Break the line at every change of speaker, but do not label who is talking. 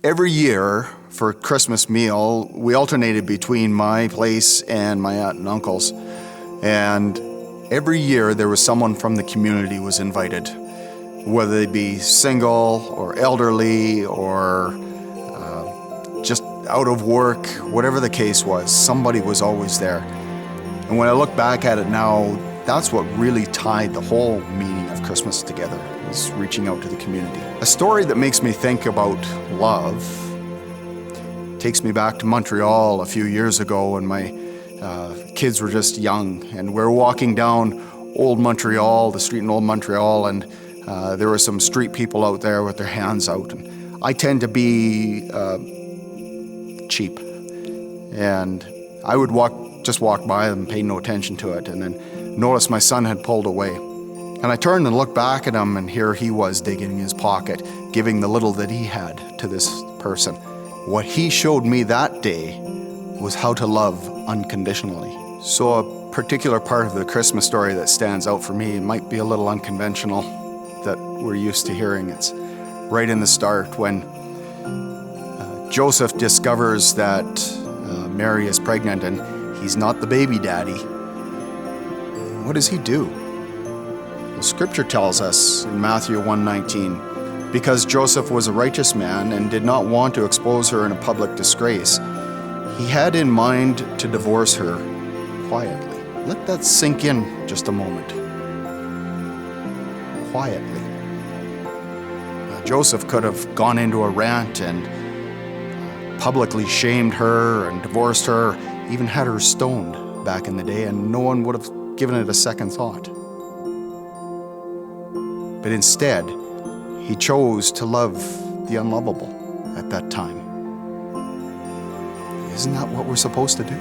Every year for Christmas meal, we alternated between my place and my aunt and uncle's. And every year there was someone from the community was invited, whether they be single or elderly or just out of work, whatever the case was, somebody was always there. And when I look back at it now, that's what really tied the whole meaning of Christmas together, is reaching out to the community. A story that makes me think about love takes me back to Montreal a few years ago when my kids were just young, and we're walking down Old Montreal, the street in Old Montreal, and there were some street people out there with their hands out. And I tend to be cheap, and I would just walk by them, pay no attention to it, and then noticed my son had pulled away. And I turned and looked back at him, and here he was digging in his pocket, giving the little that he had to this person. What he showed me that day was how to love unconditionally. So a particular part of the Christmas story that stands out for me might be a little unconventional that we're used to hearing. It's right in the start when Joseph discovers that Mary is pregnant and he's not the baby daddy. What does he do? Well, Scripture tells us in Matthew 1:19, because Joseph was a righteous man and did not want to expose her in a public disgrace, he had in mind to divorce her quietly. Let that sink in just a moment. Quietly. Joseph could have gone into a rant and publicly shamed her and divorced her, even had her stoned back in the day, and no one would have given it a second thought. But instead, he chose to love the unlovable at that time. Isn't that what we're supposed to do?